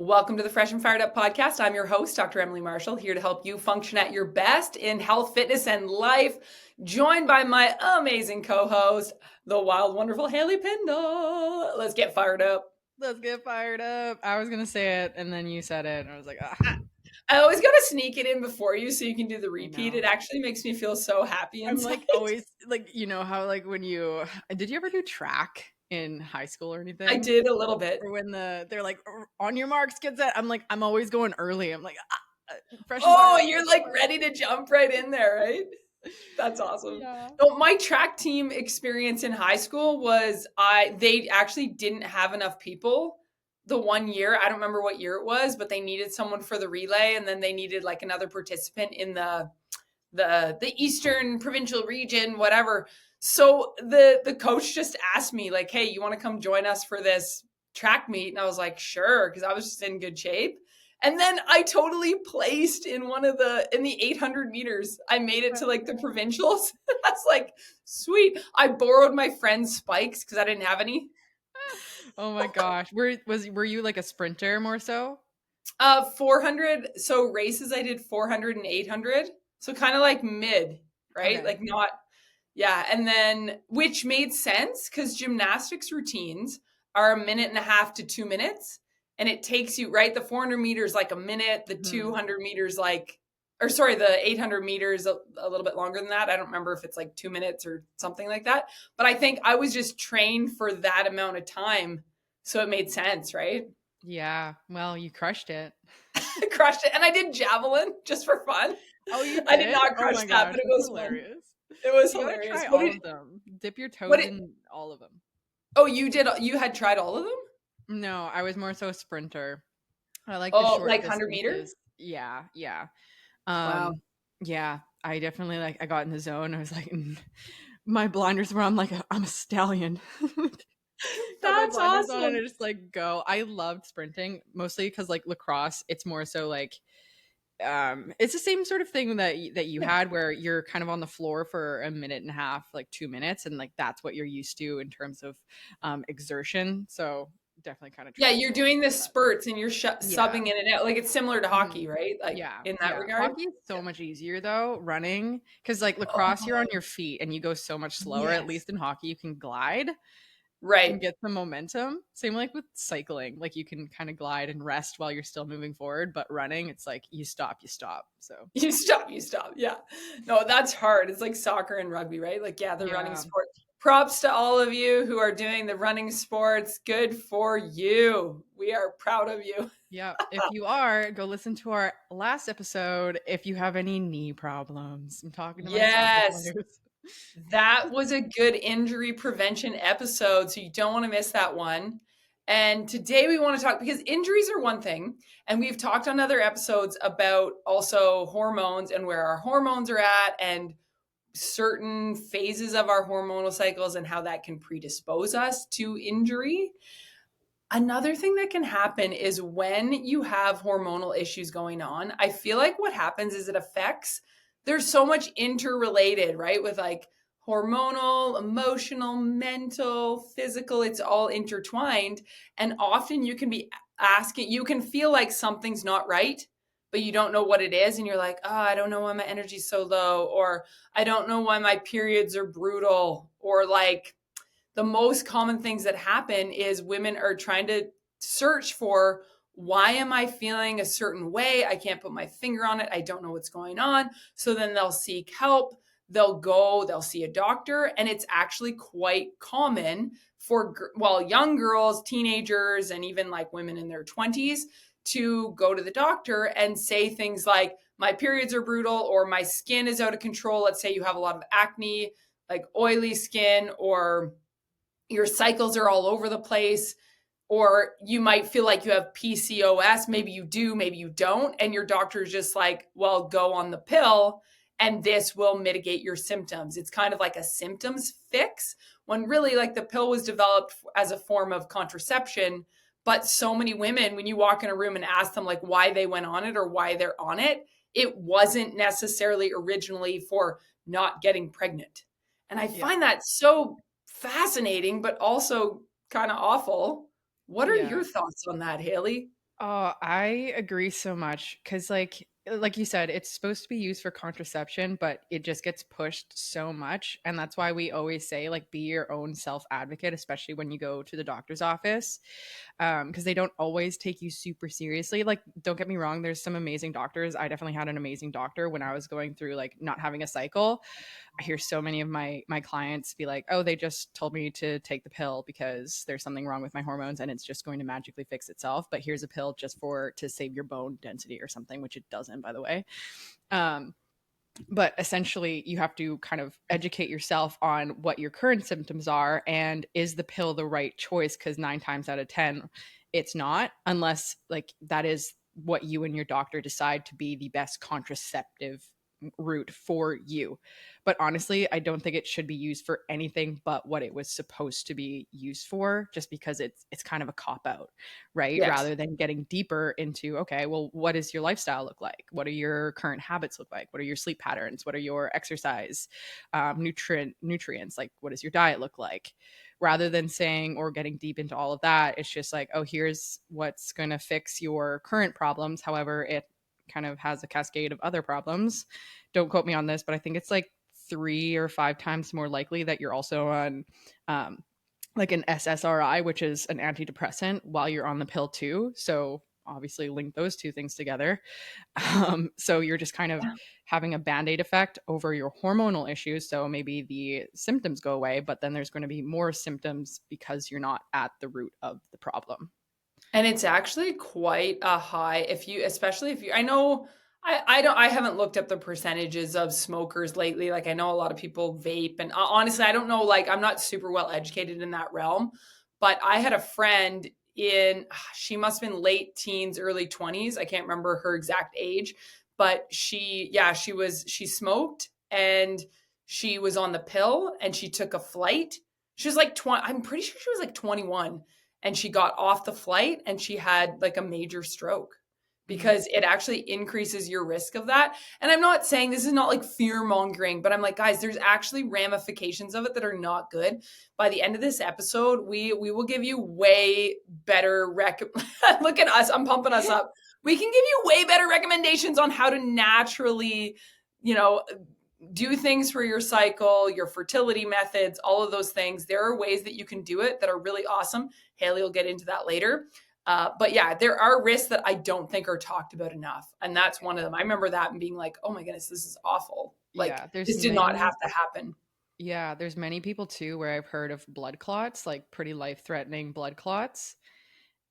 Welcome to the Fresh and Fired Up podcast. I'm your host, Dr. Emily Marshall, here to help you function at your best in health, fitness, and life. Joined by my amazing co-host, the wild, wonderful Hailee Piendl. Let's get fired up. Let's get fired up. I was going to say it, and then you said it, and I was like, I always got to sneak it in before you so you can do the I repeat. know. It actually makes me feel so happy I'm inside. like always, like, you know how, like, when did you ever do track in high school or anything? I did a little bit. Or when they're like, on your marks, get set. I'm like, I'm always going early. I'm like, fresh and Oh, fired up, you're fresh like and ready to jump right in there, right? That's awesome. Yeah. No, my track team experience in high school was they actually didn't have enough people the one year. I don't remember what year it was, but they needed someone for the relay, and then they needed like another participant in the Eastern Provincial region, whatever. So the coach just asked me like, "Hey, you want to come join us for this track meet?" And I was like, "Sure," because I was just in good shape. And then I totally placed in in the 800 meters. I made it to like the provincials. I was like, sweet. I borrowed my friend's spikes because I didn't have any. Oh my gosh. Were you like a sprinter more so? 400. So races, I did 400 and 800. So kind of like mid, right? Okay. Like not, yeah. And then, which made sense because gymnastics routines are a minute and a half to 2 minutes. And it takes you, right? The 400 meters like a minute, the Mhm. 200 meters the 800 meters a little bit longer than that. I don't remember if it's like 2 minutes or something like that. But I think I was just trained for that amount of time. So it made sense, right? Yeah. Well, you crushed it. I crushed it. And I did javelin just for fun. Oh, you I did did? not Oh crush my that, gosh, but it that's was fun. hilarious. It was You gotta hilarious. try all of them. Dip your What toes did, in all of them. oh, you had tried all of them? No, I was more so a sprinter. I like the Oh, short like 100 meter? distances. Yeah, yeah. Wow. Yeah, I definitely I got in the zone. I was like, my blinders were on, like I'm a stallion. Got my That's blinders on and awesome. I just like go. I loved sprinting mostly because like lacrosse, it's more so like it's the same sort of thing that you Yeah. had where you're kind of on the floor for a minute and a half, like 2 minutes, and like that's what you're used to in terms of exertion. So definitely kind of Yeah, tried you're to doing the do that. spurts and you're Yeah. subbing in and out. Like it's similar to Mhm. hockey, right? Like Yeah, in that yeah. regard. Hockey is so much easier though, running, because like lacrosse, you're on Oh, your feet and you go so much slower. At yes. least in hockey, you can glide and Right. get some momentum. Same like with cycling, like you can kind of glide and rest while you're still moving forward. But running, it's like you stop, you stop. So You stop, you stop. Yeah. No, that's hard. It's like soccer and rugby, right? Like, yeah, the running yeah, sport. Props to all of you who are doing the running sports. Good for you. We are proud of you. yeah. If you are, go listen to our last episode. If you have any knee problems, I'm talking to my soccer Yes. players. That was a good injury prevention episode. So you don't want to miss that one. And today we want to talk because injuries are one thing. And we've talked on other episodes about also hormones and where our hormones are at and certain phases of our hormonal cycles and how that can predispose us to injury. Another thing that can happen is when you have hormonal issues going on, I feel like what happens is it affects, there's so much interrelated, right? With like hormonal, emotional, mental, physical, it's all intertwined. And often you can be asking, you can feel like something's not right, but you don't know what it is. And you're like, oh, I don't know why my energy's so low, or I don't know why my periods are brutal, or like, the most common things that happen is women are trying to search for, why am I feeling a certain way? I can't put my finger on it. I don't know what's going on. So then they'll seek help. They'll see a doctor. And it's actually quite common for, well, young girls, teenagers, and even like women in their 20s to go to the doctor and say things like, my periods are brutal, or my skin is out of control. Let's say you have a lot of acne, like oily skin, or your cycles are all over the place, or you might feel like you have PCOS. Maybe you do, maybe you don't. And your doctor's just like, well, go on the pill and this will mitigate your symptoms. It's kind of like a symptoms fix when really like the pill was developed as a form of contraception. But so many women, when you walk in a room and ask them like why they went on it or why they're on it, it wasn't necessarily originally for not getting pregnant. And I Yeah, find that so fascinating, but also kind of awful. What are yeah. your thoughts on that, Hailee? Oh, I agree so much because, like you said, it's supposed to be used for contraception, but it just gets pushed so much, and that's why we always say like be your own self advocate, especially when you go to the doctor's office, because they don't always take you super seriously. Like, don't get me wrong, there's some amazing doctors. I definitely had an amazing doctor when I was going through like not having a cycle. I hear so many of my clients be like, "Oh, they just told me to take the pill because there's something wrong with my hormones and it's just going to magically fix itself, but here's a pill just for to save your bone density or something," which it doesn't, by the way. Um, but essentially, you have to kind of educate yourself on what your current symptoms are and is the pill the right choice, because 9 times out of 10 it's not, unless like that is what you and your doctor decide to be the best contraceptive route for you. But honestly, I don't think it should be used for anything but what it was supposed to be used for, just because it's kind of a cop out, right? Yes. Rather than getting deeper into, okay, well, what does your lifestyle look like? What are your current habits look like? What are your sleep patterns? What are your exercise nutrients? Like, what does your diet look like? Rather than saying or getting deep into all of that, it's just like, oh, here's what's going to fix your current problems. However, it kind of has a cascade of other problems. Don't quote me on this, but I think it's like 3 or 5 times more likely that you're also on um, like an SSRI, which is an antidepressant, while you're on the pill too. So obviously link those two things together. So you're just kind of having a band-aid effect over your hormonal issues. So maybe the symptoms go away, but then there's going to be more symptoms because you're not at the root of the problem. And it's actually quite a high if you, especially if you, I know, I don't, I haven't looked up the percentages of smokers lately. Like I know a lot of people vape, and honestly, I don't know, like I'm not super well educated in that realm, but I had a friend in, she must have been late teens, early 20s. I can't remember her exact age, but yeah, she smoked and she was on the pill and she took a flight. She was like 20, I'm pretty sure she was like 21, and she got off the flight and she had like a major stroke Mhm. because it actually increases your risk of that. And I'm not saying this is not like fear mongering, but I'm like, guys, there's actually ramifications of it that are not good. By the end of this episode, we will give you way better look at us, I'm pumping us up. We can give you way better recommendations on how to naturally, you know, do things for your cycle, your fertility methods, all of those things. There are ways that you can do it that are really awesome. Hailee will get into that later. But yeah, there are risks that I don't think are talked about enough. And that's one of them. I remember that and being like, oh my goodness, this is awful. Like, Yeah, there's this did not have many. to happen. Yeah, there's many people too where I've heard of blood clots, like pretty life-threatening blood clots.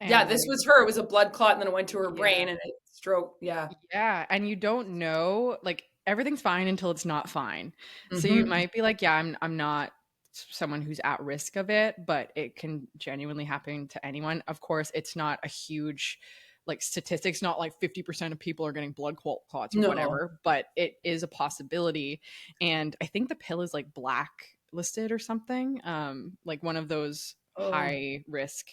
Yeah, And this was her. It was a blood clot and then it went to her yeah, brain and it stroke. Yeah. yeah, and you don't know, like everything's fine until it's not fine. So you Hmm. might be like, yeah, I'm not someone who's at risk of it, but it can genuinely happen to anyone. Of course, it's not a huge like statistics, not like 50% of people are getting clots or No. whatever, but it is a possibility. And I think the pill is like blacklisted or something, like one of those Oh. high risk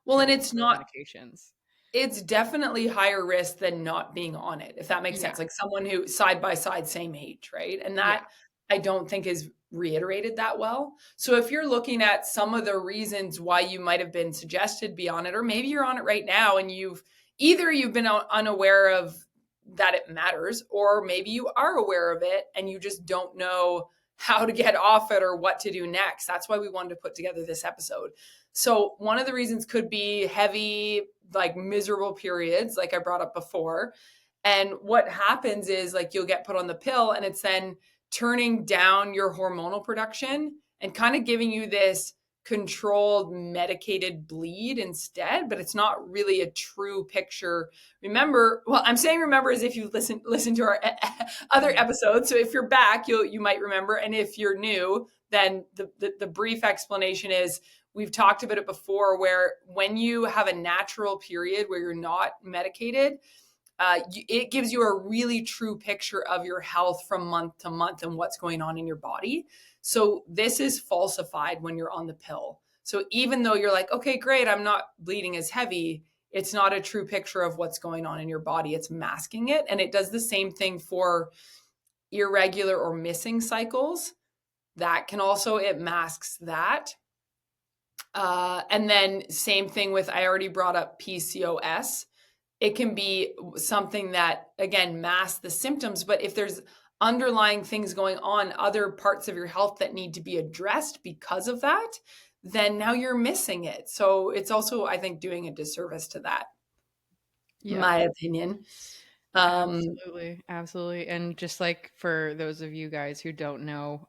Well, and pills it's or not, medications. it's definitely higher risk than not being on it, if that makes Yeah. sense. Like someone who side by side, same age, right? And Yeah. that I don't think is reiterated that well. So if you're looking at some of the reasons why you might have been suggested be on it, or maybe you're on it right now and you've been unaware of that it matters, or maybe you are aware of it and you just don't know how to get off it or what to do next. That's why we wanted to put together this episode. So one of the reasons could be heavy, like miserable periods, like I brought up before. And what happens is like you'll get put on the pill and it's then turning down your hormonal production and kind of giving you this controlled medicated bleed instead, but it's not really a true picture. Remember, well, I'm saying remember as if you listen to our other Mhm. episodes. So if you're back, you might remember, and if you're new, then the brief explanation is we've talked about it before, where when you have a natural period where you're not medicated, it gives you a really true picture of your health from month to month and what's going on in your body. So this is falsified when you're on the pill. So even though you're like, okay, great, I'm not bleeding as heavy, it's not a true picture of what's going on in your body. It's masking it. And it does the same thing for irregular or missing cycles. That can also, it masks that. And then same thing with, I already brought up PCOS. it can be something that, again, masks the symptoms. But if there's underlying things going on, other parts of your health that need to be addressed because of that, then now you're missing it. So it's also, I think, doing a disservice to that, Yeah. my opinion. Um, Absolutely, absolutely. And just like for those of you guys who don't know,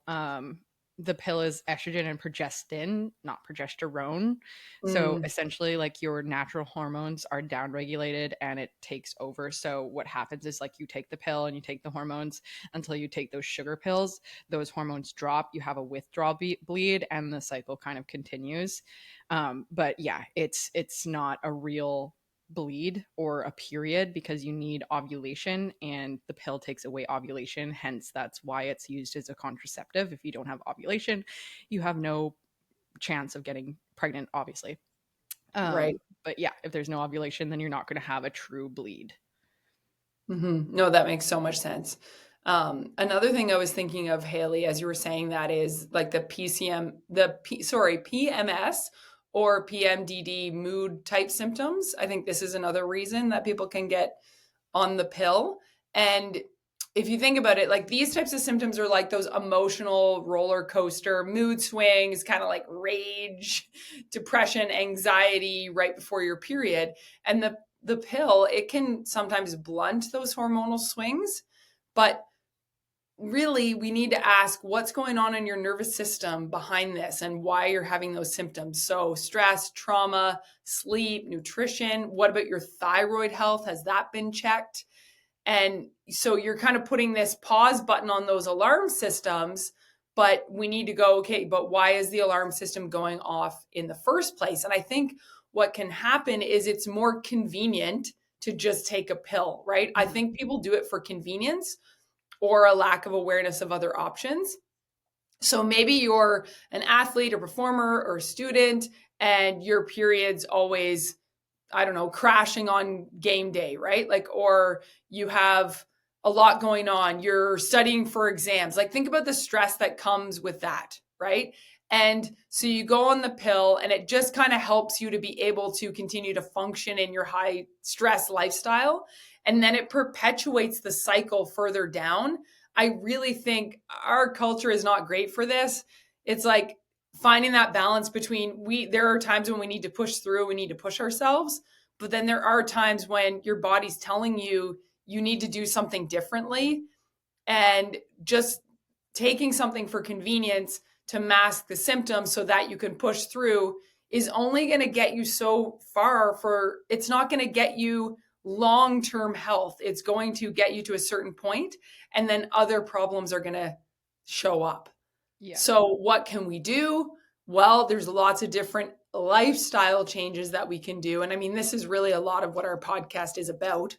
the pill is estrogen and progestin, not progesterone. So mm, essentially, like your natural hormones are downregulated and it takes over. So what happens is like you take the pill and you take the hormones until you take those sugar pills. Those hormones drop. You have a withdrawal bleed, and the cycle kind of continues. But yeah, it's not a real bleed or a period because you need ovulation and the pill takes away ovulation, hence that's why it's used as a contraceptive. If you don't have ovulation, you have no chance of getting pregnant, obviously. right. But yeah, if there's no ovulation, then you're not going to have a true bleed. No, that makes so much sense. Another thing I was thinking of, Haley, as you were saying that, is like the PMS or PMDD mood type symptoms. I think this is another reason that people can get on the pill. And if you think about it, like these types of symptoms are like those emotional roller coaster mood swings, kind of like rage, depression, anxiety right before your period. And the pill, it can sometimes blunt those hormonal swings, but really we need to ask what's going on in your nervous system behind this and why you're having those symptoms. So stress, trauma, sleep, nutrition. What about your thyroid health? Has that been checked? And so you're kind of putting this pause button on those alarm systems, but we need to go, okay, but why is the alarm system going off in the first place? And I think what can happen is it's more convenient to just take a pill, right? I think people do it for convenience or a lack of awareness of other options. So maybe you're an athlete or performer or student and your period's always, I don't know, crashing on game day, right? Like, or you have a lot going on, you're studying for exams. Like, think about the stress that comes with that, right? And so you go on the pill, and it just kind of helps you to be able to continue to function in your high stress lifestyle. And then it perpetuates the cycle further down. I really think our culture is not great for this. It's like finding that balance between there are times when we need to push through, we need to push ourselves, but then there are times when your body's telling you you need to do something differently. And just taking something for convenience to mask the symptoms so that you can push through is only going to get you so far. It's not going to get you long-term health. It's going to get you to a certain point, and then other problems are going to show up. Yeah. So what can we do? Well, there's lots of different lifestyle changes that we can do. And I mean, this is really a lot of what our podcast is about.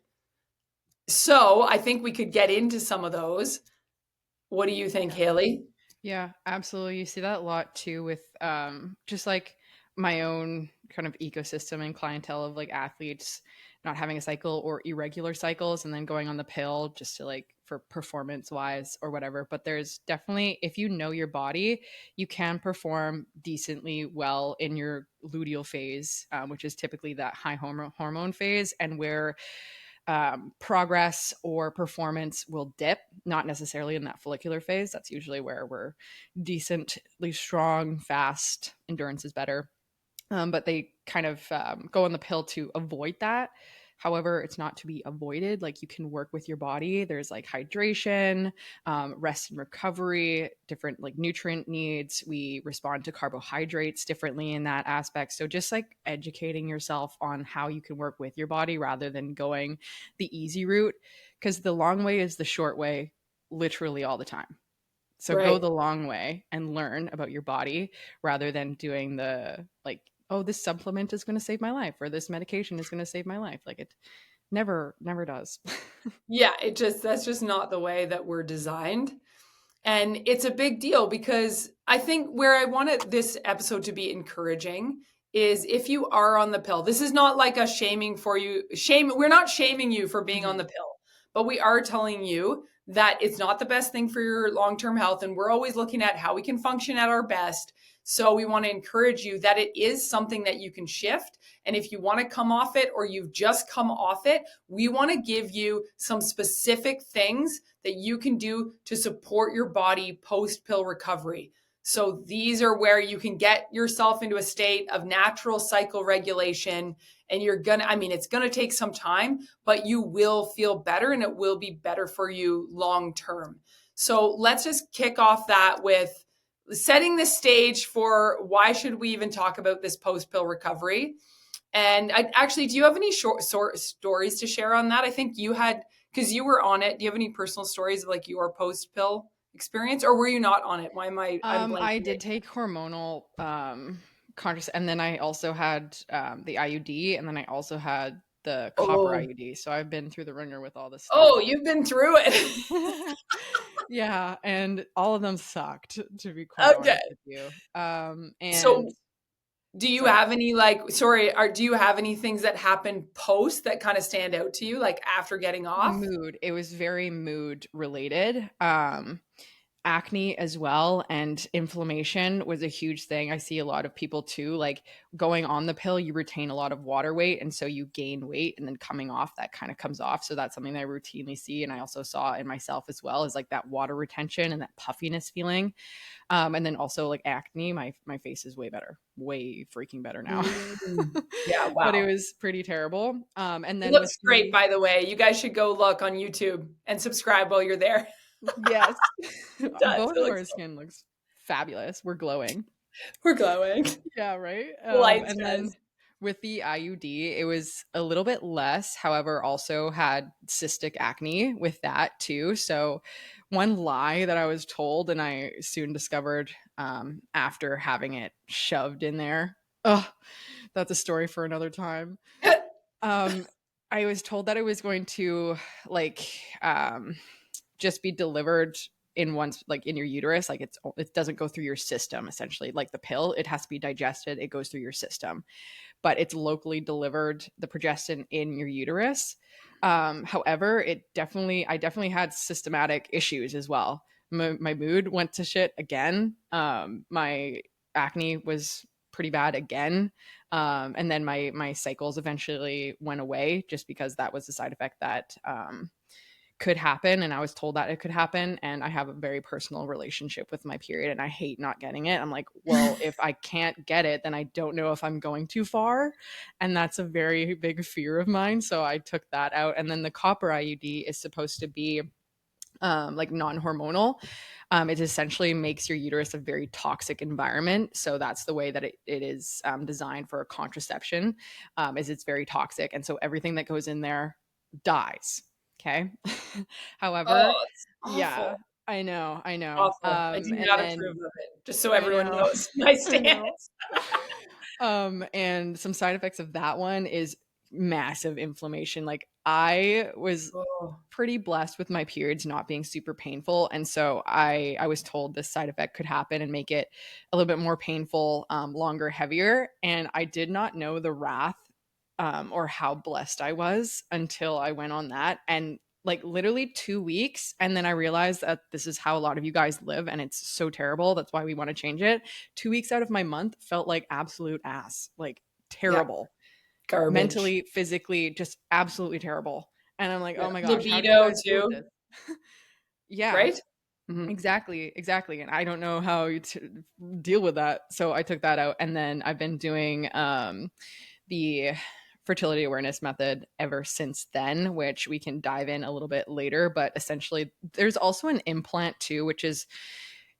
So I think we could get into some of those. What do you think, Yeah. Haley? Yeah, absolutely. You see that a lot too with just like my own kind of ecosystem and clientele of like athletes not having a cycle or irregular cycles and then going on the pill just to like for performance wise or whatever. But there's definitely, if you know your body, you can perform decently well in your luteal phase, which is typically that high hormone phase, and where progress or performance will dip, not necessarily in that follicular phase. That's usually where we're decently strong, fast, endurance is better. But they kind of go on the pill to avoid that. However, it's not to be avoided. Like you can work with your body. There's like hydration, rest and recovery, different like nutrient needs. We respond to carbohydrates differently in that aspect. So just like educating yourself on how you can work with your body rather than going the easy route, because the long way is the short way literally all the time. So go Right. the long way and learn about your body rather than doing the like, oh, this supplement is going to save my life or this medication is going to save my life. Like it never does. Yeah, that's just not the way that we're designed. And it's a big deal because I think where I wanted this episode to be encouraging is if you are on the pill, this is not like a shaming for you. We're not shaming you for being on Mhm. the pill, but we are telling you that it's not the best thing for your long term health. And we're always looking at how we can function at our best. So we want to encourage you that it is something that you can shift. And if you want to come off it or you've just come off it, we want to give you some specific things that you can do to support your body post pill recovery. So these are where you can get yourself into a state of natural cycle regulation. And it's gonna take some time, but you will feel better and it will be better for you long term. So let's just kick off that with setting the stage for why should we even talk about this post pill recovery. And do you have any short stories to share on that? I think you had, because you were on it. Do you have any personal stories of like your post pill experience, or were you not on it? Why am I'm I blanking did right take hormonal and then I also had the IUD, and then I also had the now? copper Oh, IUD. So I've been through the ringer with all this oh, stuff. you've been through it. Yeah, and all of them sucked, to be quite Okay. honest with you. And So do you sorry. have any do you have any things that happen post that kind of stand out to you, like after getting off? Mood. It was very mood related. Acne as well, and inflammation was a huge thing. I see a lot of people too, like going on the pill, you retain a lot of water weight, and so you gain weight, and then coming off, that kind of comes off. So that's something that I routinely see, and I also saw in myself as well, is like that water retention and that puffiness feeling. And then also like acne, my face is way better, way freaking better now. Mm. Yeah, But it wow. was pretty terrible. And It then with looks great, the by the way. You guys should go look on YouTube and subscribe while you're there. yes, It does. both It of looks our skin looks fabulous. We're glowing. We're glowing. Yeah, right. Light And says. then with the IUD, it was a little bit less. However, also had cystic acne with that too. So, one lie that I was told, and I soon discovered after having it shoved in there. Oh, that's a story for another time. Um, I was told that it was going to like just be delivered in once, like in your uterus, like it doesn't go through your system, essentially like the pill. It has to be digested, it goes through your system, but it's locally delivered, the progestin, in your uterus. However, I definitely had systematic issues as well. My mood went to shit again. My acne was pretty bad again. And then my cycles eventually went away, just because that was a side effect that could happen, and I was told that it could happen. And I have a very personal relationship with my period, and I hate not getting it. I'm like, well, if I can't get it, then I don't know if I'm going too far, and that's a very big fear of mine. So I took that out. And then the copper IUD is supposed to be like non-hormonal. It essentially makes your uterus a very toxic environment. So that's the way that it is designed for contraception, is it's very toxic. And so everything that goes in there dies. Okay. However, Oh, it's yeah, awful. I know, I know. Awful. I do And not then approve of it, just so I everyone know, knows my I know. stance. And some side effects of that one is massive inflammation. Like I was Oh, pretty blessed with my periods not being super painful, and so I was told this side effect could happen and make it a little bit more painful, longer, heavier. And I did not know the wrath, or how blessed I was, until I went on that. And like literally 2 weeks, and then I realized that this is how a lot of you guys live, and it's so terrible. That's why we want to change it. 2 weeks out of my month felt like absolute ass, like yeah, terrible, garbage. mentally, physically, just absolutely terrible. And I'm like, Yeah. oh my gosh, how do you Libido guys deal with too, this? Yeah, right? Mhm. exactly, exactly. And I don't know how you deal with that. So I took that out, and then I've been doing the fertility awareness method ever since then, which we can dive in a little bit later. But essentially, there's also an implant too, which is,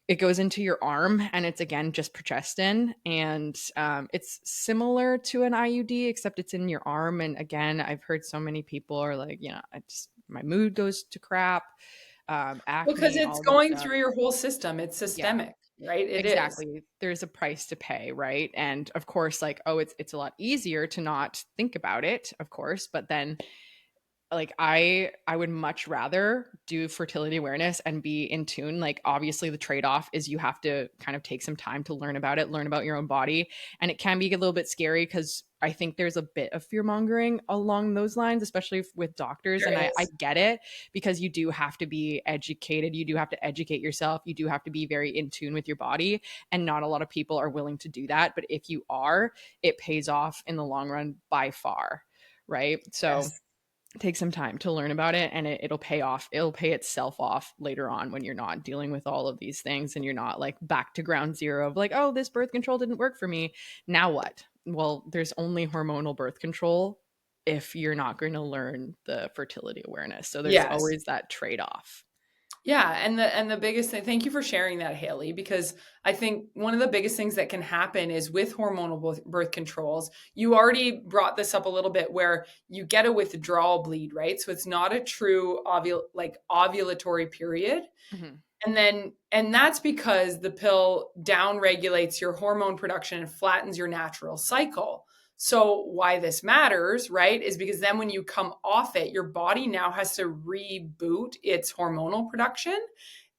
it goes into your arm, and it's again just progestin. And it's similar to an IUD, except it's in your arm. And again, I've heard so many people are like, my mood goes to crap, Because acne, it's all this going stuff. through your whole system. It's Yeah, systemic, right? It is. exactly. There's a price to pay, right? And of course, like, oh, it's a lot easier to not think about it, of course, but then like I would much rather do fertility awareness and be in tune. Like obviously the trade-off is you have to kind of take some time to learn about it, learn about your own body, and it can be a little bit scary because I think there's a bit of fear mongering along those lines, especially with doctors. There And I is. get it because you do have to be educated. You do have to educate yourself. You do have to be very in tune with your body. And not a lot of people are willing to do that. But if you are, it pays off in the long run by far. Right. So Yes. take some time to learn about it, and it'll pay off. It'll pay itself off later on when you're not dealing with all of these things and you're not like back to ground zero of like, oh, this birth control didn't work for me. Now what? Well, there's only hormonal birth control if you're not going to learn the fertility awareness. So there's Yes. always that trade off. Yeah, and the biggest thing, thank you for sharing that, Haley, because I think one of the biggest things that can happen is with hormonal birth controls. You already brought this up a little bit where you get a withdrawal bleed, right? So it's not a true ovulatory period. Mhm. And that's because the pill down regulates your hormone production and flattens your natural cycle. So why this matters, right, is because then when you come off it, your body now has to reboot its hormonal production.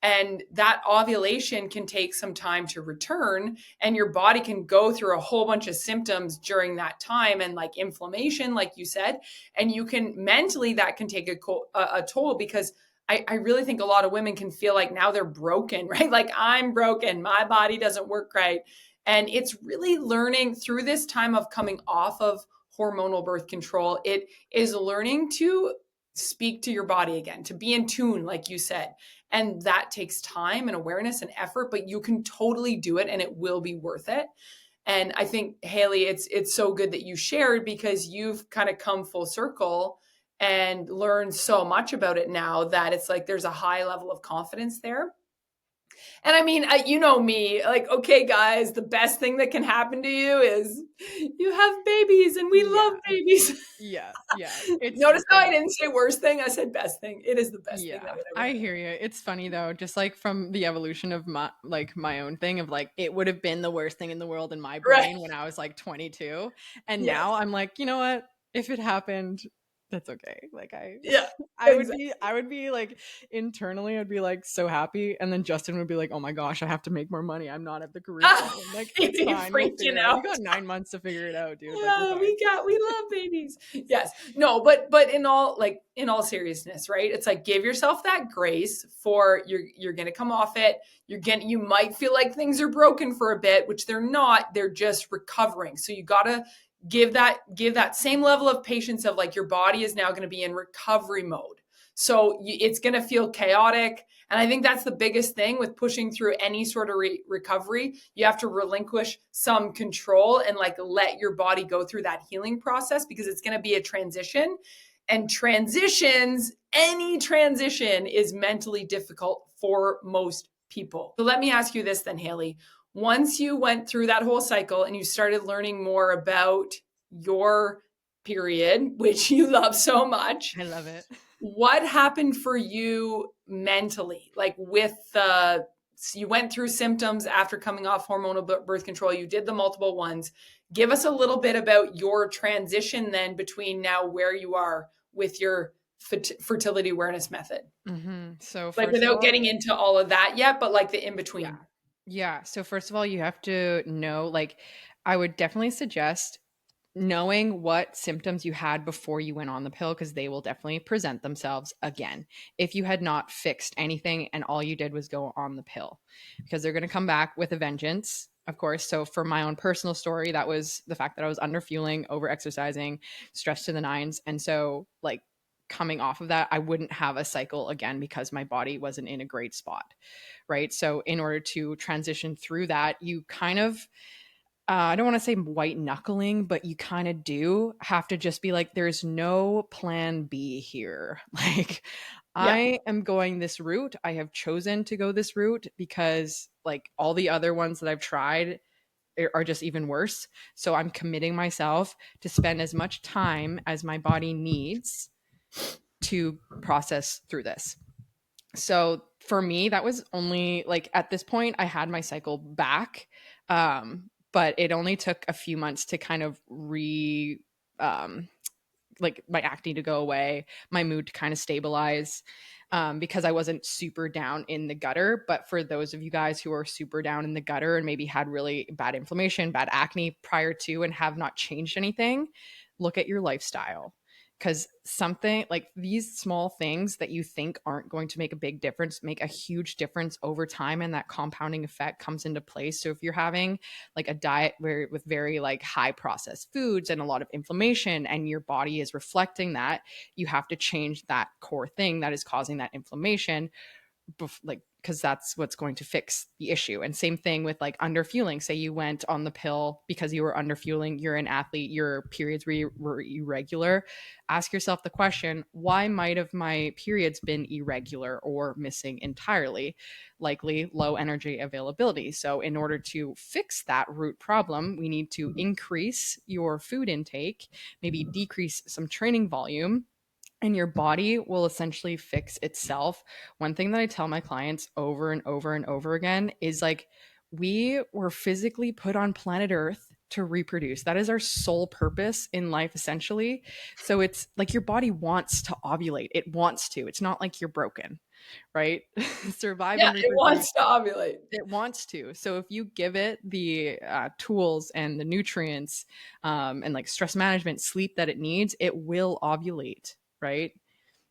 And that ovulation can take some time to return, and your body can go through a whole bunch of symptoms during that time, and like inflammation, like you said. And you can mentally, that can take a toll because I really think a lot of women can feel like now they're broken, right? Like I'm broken, my body doesn't work right. And it's really learning through this time of coming off of hormonal birth control. It is learning to speak to your body again, to be in tune, like you said. And that takes time and awareness and effort, but you can totally do it and it will be worth it. And I think, Haley, it's so good that you shared because you've kind of come full circle and learned so much about it now that it's like there's a high level of confidence there. And I mean, you know me, like, okay, guys, the best thing that can happen to you is you have babies, and we love Yeah. babies. Yeah. Yeah. It's Notice how I like, didn't say worst thing, I said best thing. It is the best thing that yeah, would ever I happen. hear you. It's funny though, just like from the evolution of my own thing of like it would have been the worst thing in the world in my Right. brain when I was like 22, and Yes. now I'm like, you know what? If it happened, that's okay. Like Yeah. I Exactly. would be like internally I'd be like so happy, and then Justin would be like, "Oh my gosh, I have to make more money. I'm not at the career point." I'm like, He'd "It's be fine. We'll freaking figure it out. You out. got 9 months to figure it out, dude. Like we're Yeah, fine." we love babies. Yes. No, but in all seriousness, right? It's like give yourself that grace for you're gonna come off it. You might feel like things are broken for a bit, which they're not, they're just recovering. So you gotta give that same level of patience of like your body is now gonna be in recovery mode. So it's gonna feel chaotic. And I think that's the biggest thing with pushing through any sort of recovery. You have to relinquish some control and like let your body go through that healing process because it's going to be a transition. And any transition is mentally difficult for most people. So let me ask you this then, Haley. Once you went through that whole cycle and you started learning more about your period, which you love so much, I love it. what happened for you mentally? Like with the, you went through symptoms after coming off hormonal birth control, you did the multiple ones. Give us a little bit about your transition then between now where you are with your fertility awareness method. So Like first of without all, getting into all of that yet, but like the in yeah. between. Yeah. So first of all, you have to know, like, I would definitely suggest knowing what symptoms you had before you went on the pill because they will definitely present themselves again if you had not fixed anything and all you did was go on the pill because they're going to come back with a vengeance, of course. So for my own personal story, that was the fact that I was under fueling, over exercising, stressed to the nines. And so like coming off of that, I wouldn't have a cycle again because my body wasn't in a great spot. Right. So in order to transition through that, you kind of I don't want to say white knuckling, but you kind of do have to just be like, there's no plan B here. Like, Yeah. I am going this route. I have chosen to go this route because, like, all the other ones that I've tried are just even worse. So I'm committing myself to spend as much time as my body needs to process through this. So for me, that was only like at this point, I had my cycle back. But it only took a few months to kind of um, like my acne to go away, my mood to kind of stabilize, because I wasn't super down in the gutter. But for those of you guys who are super down in the gutter and maybe had really bad inflammation, bad acne prior to, and have not changed anything, look at your lifestyle. Because something like these small things that you think aren't going to make a big difference make a huge difference over time, and that compounding effect comes into place. So if you're having like a diet where with very like high processed foods and a lot of inflammation, and your body is reflecting that, you have to change that core thing that is causing that inflammation, like because that's what's going to fix the issue. And same thing with like underfueling. Say you went on the pill because you were underfueling, you're an athlete, your periods were irregular. Ask yourself the question, why might have my periods been irregular or missing entirely? Likely low energy availability. So in order to fix that root problem, we need to increase your food intake, maybe decrease some training volume, and your body will essentially fix itself. One thing that I tell my clients over and over and over again is like, we were physically put on planet Earth to reproduce. That is our sole purpose in life, essentially. So it's like your body wants to ovulate. It wants to. It's not like you're broken, right? Survive Yeah, and it reproduce. wants to ovulate. It wants to. So if you give it the tools and the nutrients, and like stress management, sleep that it needs, it will ovulate, right?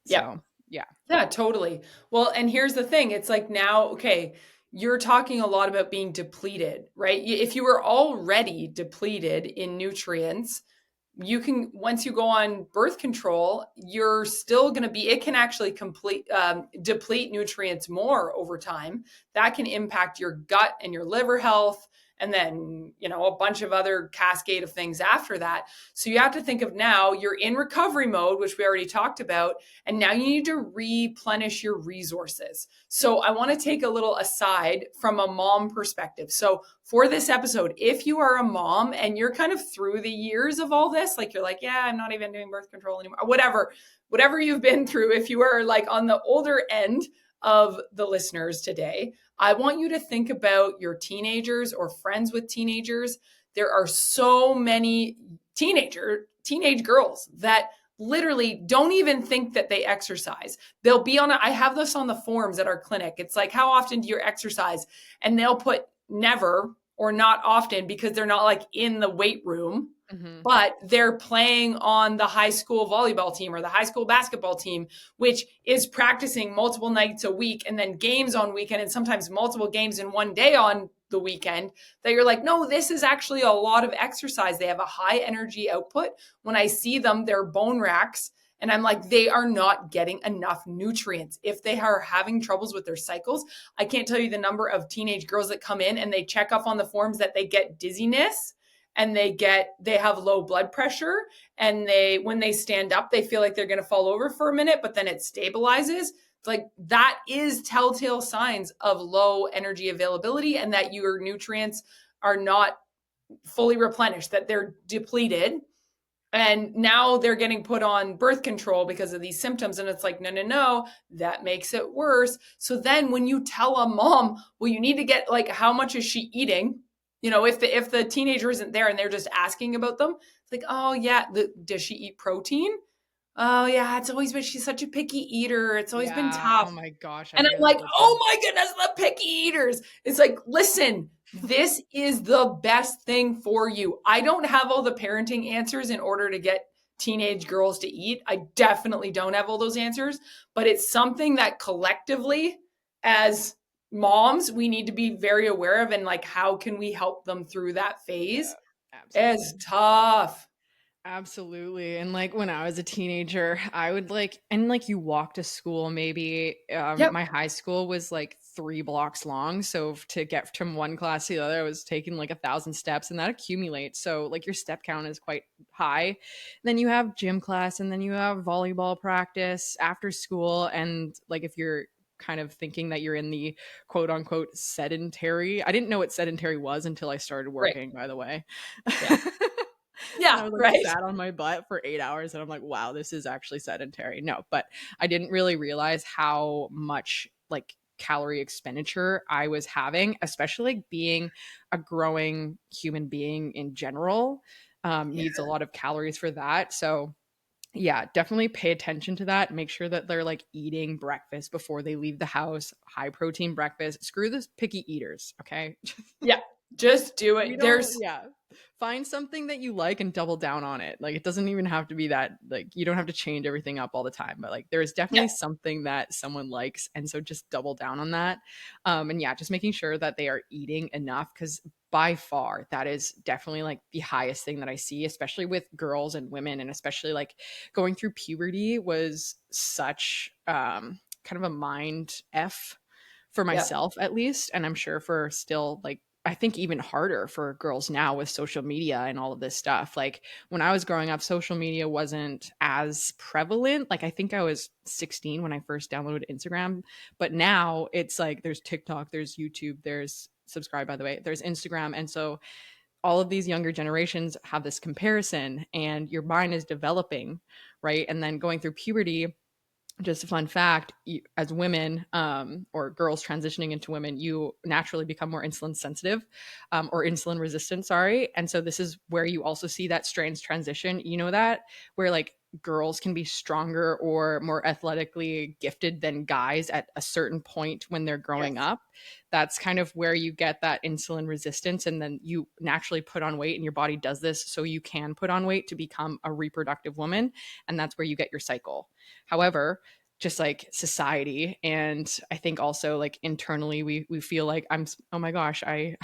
Yeah. So yeah. Yeah, totally. Well, and here's the thing. It's like now, okay, you're talking a lot about being depleted, right? If you were already depleted in nutrients, you can, once you go on birth control, you're still going to be, it can actually deplete nutrients more over time. That can impact your gut and your liver health, and then a bunch of other cascade of things after that. So you have to think of, now you're in recovery mode, which we already talked about, and now you need to replenish your resources. So I want to take a little aside from a mom perspective. So for this episode, if you are a mom and you're kind of through the years of all this, like you're like, yeah, I'm not even doing birth control anymore, whatever you've been through, if you are like on the older end of the listeners today, I want you to think about your teenagers or friends with teenagers. There are so many teenage girls that literally don't even think that they exercise. They'll be I have this on the forums at our clinic. It's like, how often do you exercise? And they'll put never or not often, because they're not like in the weight room, Mm-hmm. but they're playing on the high school volleyball team or the high school basketball team, which is practicing multiple nights a week, and then games on weekend, and sometimes multiple games in one day on the weekend, that you're like, no, this is actually a lot of exercise. They have a high energy output. When I see them, they're bone racks. And I'm like, they are not getting enough nutrients. If they are having troubles with their cycles, I can't tell you the number of teenage girls that come in and they check off on the forms that they get dizziness, and they have low blood pressure, and when they stand up, they feel like they're going to fall over for a minute, but then it stabilizes. It's like, that is telltale signs of low energy availability, and that your nutrients are not fully replenished, that they're depleted. And now they're getting put on birth control because of these symptoms. And it's like, no, no, no, that makes it worse. So then when you tell a mom, well, you need to get, like, how much is she eating? If the teenager isn't there and they're just asking about them, it's like, oh yeah, does she eat protein? Oh yeah, it's always been, she's such a picky eater. It's always been Yeah. tough. Oh my gosh, I And hear I'm that like, all the oh time. my goodness, the picky eaters. It's like, listen, this is the best thing for you. I don't have all the parenting answers in order to get teenage girls to eat. I definitely don't have all those answers, but it's something that collectively, as moms, we need to be very aware of, and like, how can we help them through that phase? Yeah, It's absolutely. tough. Absolutely. And like when I was a teenager, I would like, and like you walk to school, maybe Yep. my high school was like 3 blocks long. So to get from one class to the other, I was taking like 1,000 steps, and that accumulates. So like your step count is quite high. Then you have gym class, and then you have volleyball practice after school. And like if you're kind of thinking that you're in the quote unquote sedentary, I didn't know what sedentary was until I started Right. working, by the way. Yeah. And I Yeah. was like Right. sat on my butt for 8 hours, and I'm like, wow, this is actually sedentary. No, but I didn't really realize how much like calorie expenditure I was having, especially like being a growing human being in general, needs a lot of calories for that. So yeah, definitely pay attention to that. Make sure that they're like eating breakfast before they leave the house, high protein breakfast. Screw the picky eaters, okay? Yeah, just do We it. don't, There's yeah. Find something that you like and double down on it. Like, it doesn't even have to be that, like, you don't have to change everything up all the time, but like, there is yeah, definitely something that someone likes. And so just double down on that. And yeah, just making sure that they are eating enough, because by far that is definitely like the highest thing that I see, especially with girls and women. And especially like going through puberty was such kind of a mind F for yeah, myself at least, and I'm sure for still like I think even harder for girls now with social media and all of this stuff. Like when I was growing up, social media wasn't as prevalent. Like I think I was 16 when I first downloaded Instagram, but now it's like there's TikTok, there's YouTube, there's subscribe by the way, there's Instagram. And so all of these younger generations have this comparison and your mind is developing, right? And then going through puberty, just a fun fact, as women or girls transitioning into women, you naturally become more insulin sensitive or insulin resistant, sorry. And so this is where you also see that strange transition, you know, that where like girls can be stronger or more athletically gifted than guys at a certain point when they're growing yes. up. That's kind of where you get that insulin resistance, and then you naturally put on weight, and your body does this so you can put on weight to become a reproductive woman, and that's where you get your cycle. However, just like society, and I think also like internally we feel like oh my gosh, I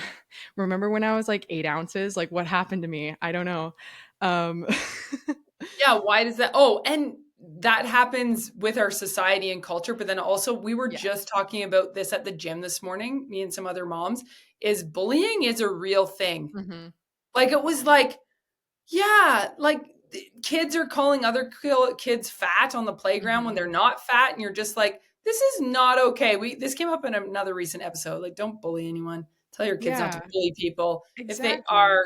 remember when I was like 8 ounces, like what happened to me, I don't know. um Yeah, why does that? Oh, and that happens with our society and culture. But then also, we were just yes. talking about this at the gym this morning, me and some other moms, is bullying is a real thing. Hmm. Like, it was like, yeah, like kids are calling other kids fat on the playground when Hmm. they're not fat. And you're just like, this is not okay. This came up in another recent episode. Like, don't bully anyone. Tell your kids not to Yeah, bully people. If they exactly. are,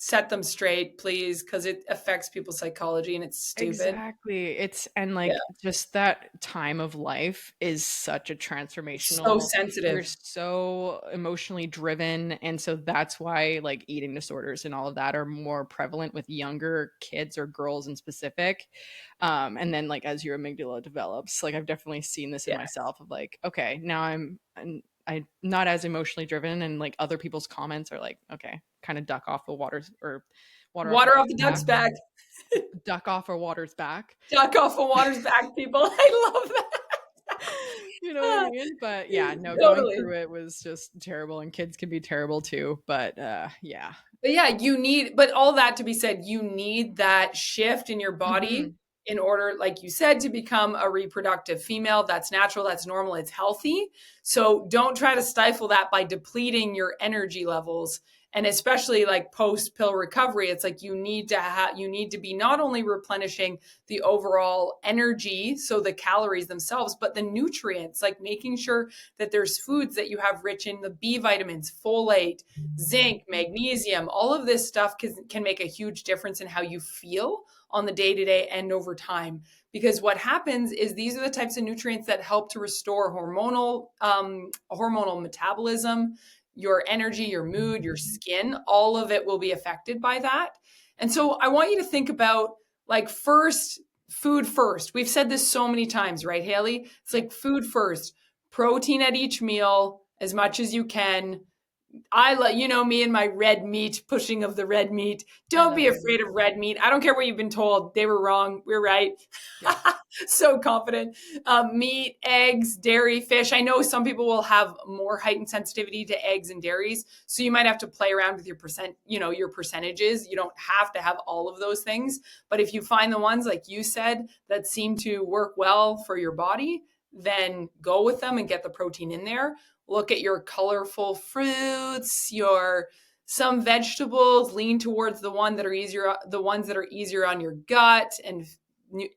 set them straight, please, because it affects people's psychology and it's stupid. Exactly. It's and Yeah. like just that time of life is such a It's so transformational. We're sensitive. so emotionally driven. And so that's why like eating disorders and all of that are more prevalent with younger kids or girls in specific. And then like as your amygdala develops, like I've definitely seen this in Yeah. myself of like, okay, now I'm not as emotionally driven, and like other people's comments are like, okay, kind of duck off the waters or water off a Water off duck's the duck's back, back. duck off a water's back. Duck off the water's back, people. I love You know what I that. mean? But yeah, no, going Totally. through it was just terrible, and kids can be terrible too. But yeah. But yeah, but all that to be said, you need that shift in your body Hmm. in order, like you said, to become a reproductive female. That's natural, that's normal, it's healthy. So don't try to stifle that by depleting your energy levels. And especially like post pill recovery, it's like you need to be not only replenishing the overall energy, so the calories themselves, but the nutrients, like making sure that there's foods that you have rich in the B vitamins, folate, zinc, magnesium, all of this stuff can make a huge difference in how you feel on the day to day and over time. Because what happens is these are the types of nutrients that help to restore hormonal metabolism, your energy, your mood, your skin. All of it will be affected by that. And so I want you to think about like food first. We've said this so many times, right, Hailee? It's like food first, protein at each meal as much as you can. I like, me and my red meat, pushing of the red meat. I Don't love be red meat. afraid of red meat. I don't care what you've been told. They were wrong. We're right. Yeah. So confident. Meat, eggs, dairy, fish. I know some people will have more heightened sensitivity to eggs and dairies. So you might have to play around with your percentages. You don't have to have all of those things. But if you find the ones, like you said, that seem to work well for your body, then go with them and get the protein in there. Look at your colorful fruits, your some vegetables, lean towards the ones that are easier on your gut and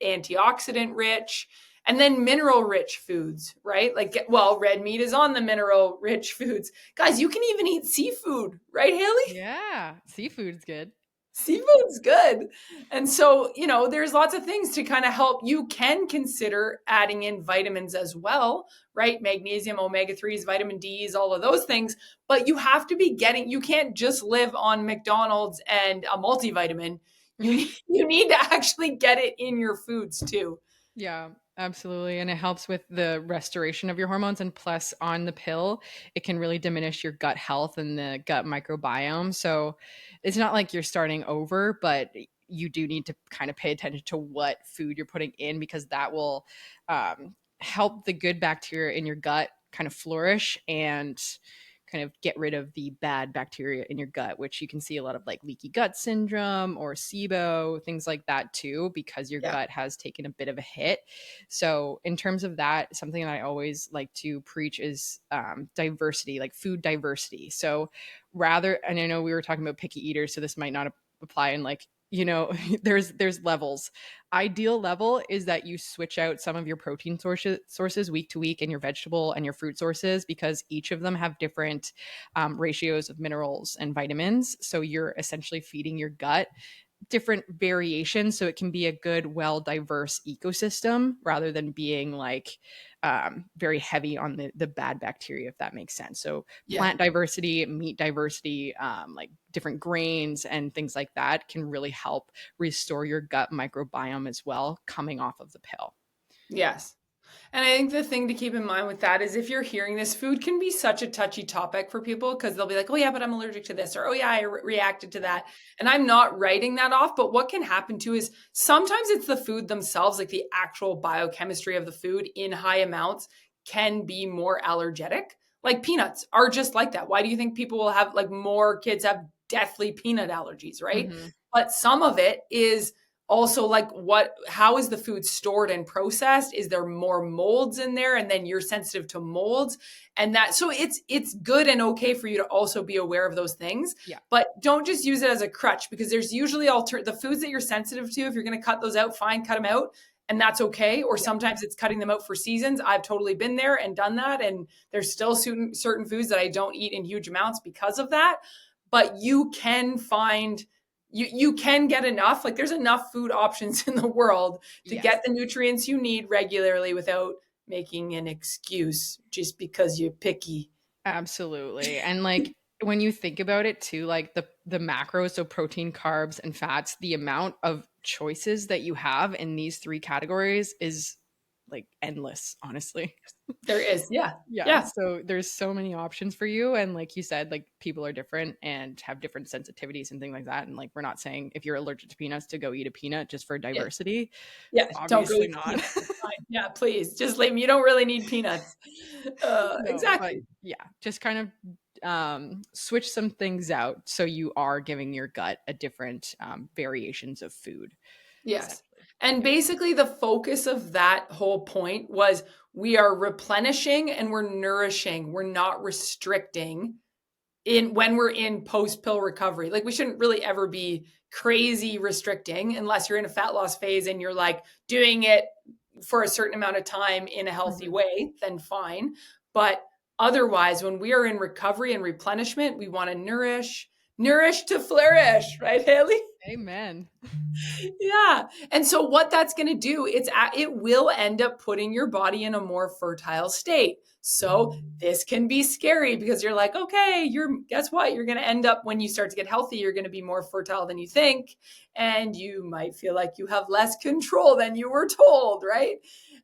antioxidant rich, and then mineral rich foods, right? Red meat is on the mineral rich foods. Guys, you can even eat seafood, right, Haley? Yeah. Seafood's good. Seafood's good. And so, there's lots of things to kind of help. You can consider adding in vitamins as well, right? Magnesium, omega 3s, vitamin D's, all of those things. But you have to you can't just live on McDonald's and a multivitamin. You need to actually get it in your foods too. Yeah, absolutely. And it helps with the restoration of your hormones. And plus, on the pill, it can really diminish your gut health and the gut microbiome. So it's not like you're starting over, but you do need to kind of pay attention to what food you're putting in, because that will help the good bacteria in your gut kind of flourish and kind of get rid of the bad bacteria in your gut, which you can see a lot of like leaky gut syndrome or SIBO, things like that too, because your Yeah. gut has taken a bit of a hit. So, in terms of that, something that I always like to preach is diversity, like food diversity. So, rather, and I know we were talking about picky eaters, so this might not apply in like, there's levels. Ideal level is that you switch out some of your protein sources week to week, and your vegetable and your fruit sources, because each of them have different ratios of minerals and vitamins. So you're essentially feeding your gut different variations, so it can be a good, well diverse ecosystem, rather than being like very heavy on the bad bacteria, if that makes sense. So Yeah. plant diversity, meat diversity, like different grains and things like that can really help restore your gut microbiome as well, coming off of the pill. Yes. And I think the thing to keep in mind with that is, if you're hearing this, food can be such a touchy topic for people, because they'll be like, oh, yeah, but I'm allergic to this, or oh, yeah, I reacted to that. And I'm not writing that off. But what can happen too is sometimes it's the food themselves, like the actual biochemistry of the food in high amounts can be more allergenic. Like peanuts are just like that. Why do you think people will have, like, more kids have deathly peanut allergies, right? Mm-hmm. But some of it is also like, how is the food stored and processed? Is there more molds in there, and then you're sensitive to molds? And that, so it's good and okay for you to also be aware of those things, Yeah. but don't just use it as a crutch, because there's usually the foods that you're sensitive to. If you're going to cut those out, fine, cut them out, and that's okay. Or Yeah. sometimes it's cutting them out for seasons. I've totally been there and done that, and there's still certain foods that I don't eat in huge amounts because of that. But you can find, you can get enough. Like, there's enough food options in the world to Yes. get the nutrients you need regularly without making an excuse just because you're picky. Absolutely. And like when you think about it too, like the macros, so protein, carbs, and fats, the amount of choices that you have in these three categories is like endless, honestly. There is. Yeah. Yeah, Yeah. so there's so many options for you, and like you said, like people are different and have different sensitivities and things like that, and like we're not saying if you're allergic to peanuts to go eat a peanut just for Yeah. diversity. Yeah. Don't go Obviously eat the not. peanuts. It's fine. Yeah. Please just leave me. You don't really need peanuts. No, but Exactly. yeah, just kind of switch some things out so you are giving your gut a different variations of food, Yes. essentially. And Yeah. basically, the focus of that whole point was, we are replenishing and we're nourishing. We're not restricting in when we're in post pill recovery. Like, we shouldn't really ever be crazy restricting unless you're in a fat loss phase and you're like doing it for a certain amount of time in a healthy Mhm. way, then fine. But otherwise, when we are in recovery and replenishment, we want to nourish to flourish, right, Haley? Amen. Yeah. And so what that's going to do, it will end up putting your body in a more fertile state. So this can be scary, because you're like, okay, guess what? You're going to end up, when you start to get healthy, you're going to be more fertile than you think, and you might feel like you have less control than you were told, right?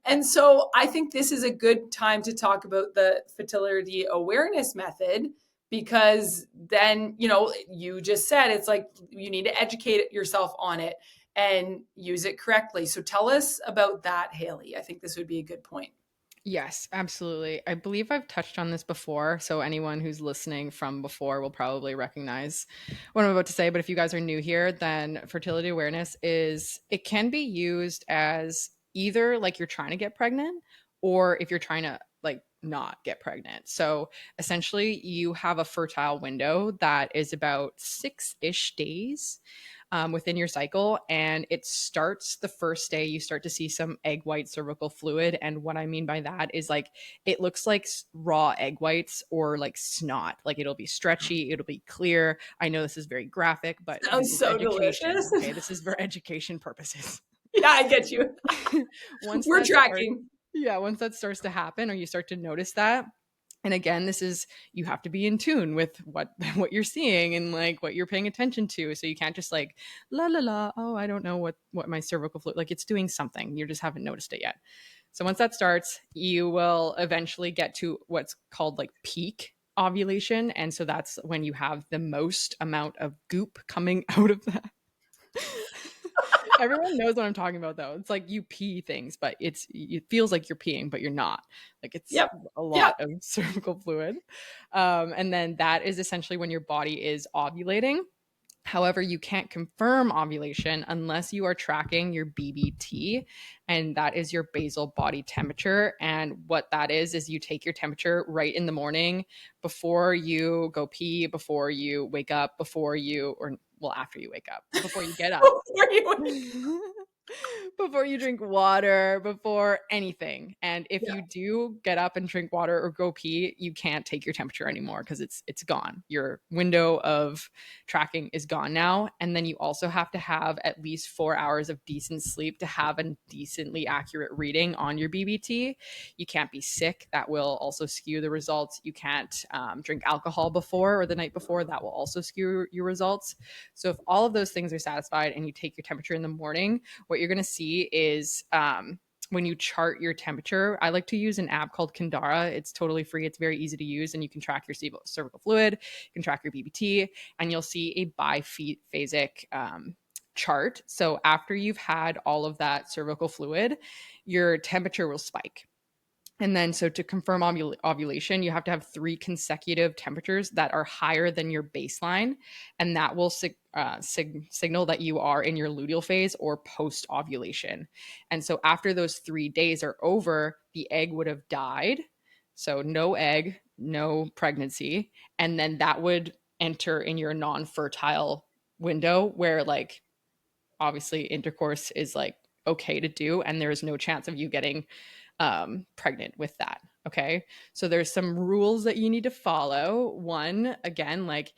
And so I think this is a good time to talk about the fertility awareness method, because then, you just said, it's like you need to educate yourself on it and use it correctly. So tell us about that, Haley. I think this would be a good point. Yes, absolutely. I believe I've touched on this before, so anyone who's listening from before will probably recognize what I'm about to say. But if you guys are new here, then fertility awareness it can be used as either like you're trying to get pregnant, or if you're trying to like not get pregnant. So essentially, you have a fertile window that is about 6-ish days within your cycle. And it starts the first day you start to see some egg white cervical fluid. And what I mean by that is like it looks like raw egg whites or like snot. Like it'll be stretchy, it'll be clear. I know this is very graphic, but this Sounds is so education. delicious. Okay. This is for education purposes. Yeah, I get you. once We're that starts, tracking. yeah, once that starts to happen or you start to notice that, And again, this is, you have to be in tune with what you're seeing and like what you're paying attention to. So you can't just like la la la, oh, I don't know what my cervical fluid, like it's doing something, you just haven't noticed it yet. So once that starts, you will eventually get to what's called like peak ovulation, and so that's when you have the most amount of goop coming out of that. Everyone knows what I'm talking about, though. It's like you pee things, but it feels like you're peeing, but you're not. Like it's Yep. a Yep. lot of cervical fluid. And then that is essentially when your body is ovulating. However, you can't confirm ovulation unless you are tracking your BBT, and that is your basal body temperature. And what that is you take your temperature right in the morning before you go pee, before you wake up, before you, or well, after you wake up, before you get up. Before you drink water, before anything. And if Yeah. you do get up and drink water or go pee, you can't take your temperature anymore because it's gone. Your window of tracking is gone now. And then you also have to have at least 4 hours of decent sleep to have a decently accurate reading on your BBT. You can't be sick. That will also skew the results. You can't drink alcohol before or the night before. That will also skew your results. So if all of those things are satisfied and you take your temperature in the morning, what you're going to see is when you chart your temperature, I like to use an app called Kandara. It's totally free. It's very easy to use, and you can track your cervical fluid, you can track your BBT, and you'll see a biphasic chart. So after you've had all of that cervical fluid, your temperature will spike. And then, so to confirm ovulation, you have to have 3 consecutive temperatures that are higher than your baseline. And that will signal that you are in your luteal phase or post ovulation. And so, after those 3 days are over, the egg would have died. So, no egg, no pregnancy. And then that would enter in your non fertile window where, like, obviously intercourse is like okay to do, and there is no chance of you getting pregnant with that. Okay. So there's some rules that you need to follow. One, again, like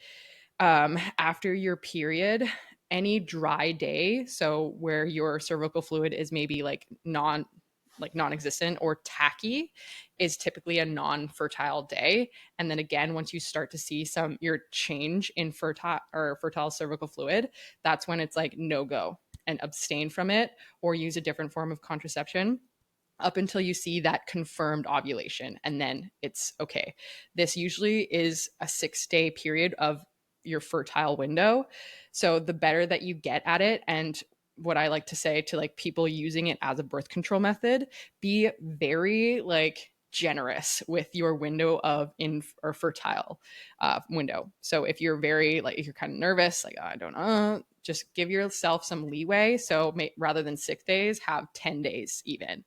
after your period, any dry day, so where your cervical fluid is maybe like non-existent or tacky, is typically a non-fertile day. And then again, once you start to see your change in fertile cervical fluid, that's when it's like no go and abstain from it or use a different form of contraception up until you see that confirmed ovulation, and then it's okay. This usually is a 6-day period of your fertile window. So the better that you get at it, and what I like to say to like people using it as a birth control method, be very like generous with your window of in or fertile window. So if you're very like, if you're kind of nervous, like, oh, I don't know, just give yourself some leeway. So rather than 6 days, have 10 days even,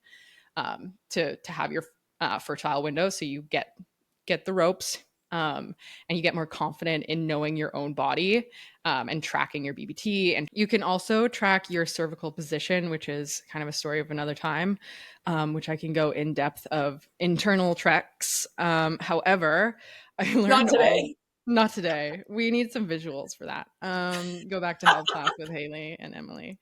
to have your fertile window, so you get the ropes, and you get more confident in knowing your own body, and tracking your BBT. And you can also track your cervical position, which is kind of a story of another time, which I can go in depth of internal tracks. However, I Not learned all. today. Not today. We need some visuals for that. Go back to health class with Hailee and Emily.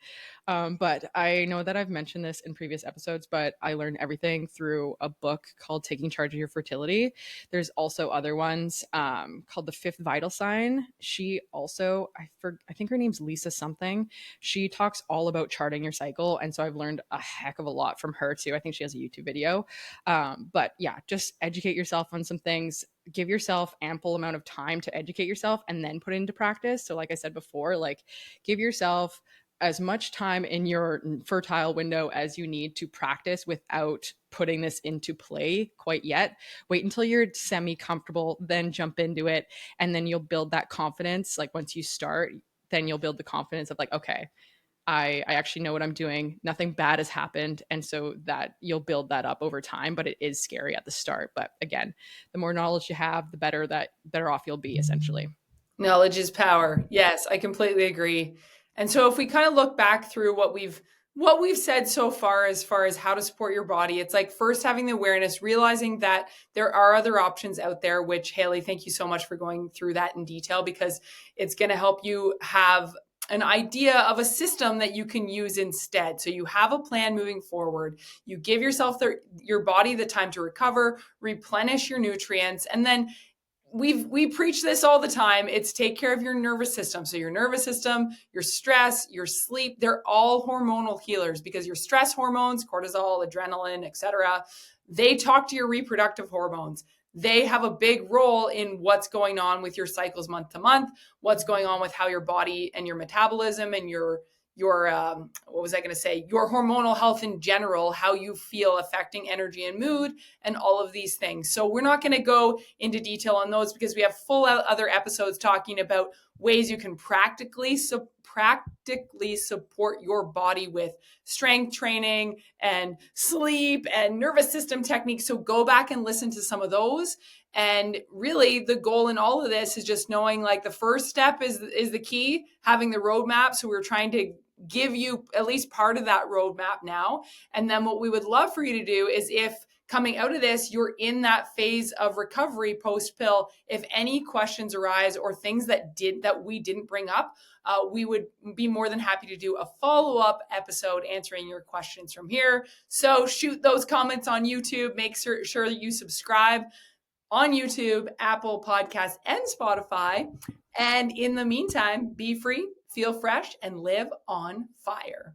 But I know that I've mentioned this in previous episodes, but I learned everything through a book called Taking Charge of Your Fertility. There's also other ones called The Fifth Vital Sign. She also, I think her name's Lisa something. She talks all about charting your cycle. And so I've learned a heck of a lot from her too. I think she has a YouTube video. But yeah, just educate yourself on some things. Give yourself ample amount of time to educate yourself and then put it into practice. So like I said before, like give yourself as much time in your fertile window as you need to practice without putting this into play quite yet. Wait until you're semi comfortable, then jump into it. And then you'll build that confidence. Like once you start, then you'll build the confidence of like, okay, I actually know what I'm doing. Nothing bad has happened. And so that you'll build that up over time, but it is scary at the start. But again, the more knowledge you have, the better off you'll be essentially. Knowledge is power. Yes, I completely agree. And so if we kind of look back through what we've said so far as how to support your body, it's like first having the awareness, realizing that there are other options out there, which Hailee, thank you so much for going through that in detail, because it's going to help you have an idea of a system that you can use instead. So you have a plan moving forward. You give yourself your body the time to recover, replenish your nutrients, and then we preach this all the time. It's take care of your nervous system. So your nervous system, your stress, your sleep, they're all hormonal healers, because your stress hormones, cortisol, adrenaline, etc., they talk to your reproductive hormones. They have a big role in what's going on with your cycles month to month, what's going on with how your body and your metabolism and your what was I going to say? Your hormonal health in general, how you feel affecting energy and mood, and all of these things. So we're not going to go into detail on those, because we have full other episodes talking about ways you can practically support your body with strength training and sleep and nervous system techniques. So go back and listen to some of those. And really the goal in all of this is just knowing, like, the first step is the key, having the roadmap. So we're trying to give you at least part of that roadmap now. And then what we would love for you to do is, if coming out of this, you're in that phase of recovery post pill, if any questions arise or things that we didn't bring up, we would be more than happy to do a follow-up episode answering your questions from here. So shoot those comments on YouTube. Make sure that you subscribe on YouTube, Apple Podcasts, and Spotify. And in the meantime, be free, feel fresh, and live on fire.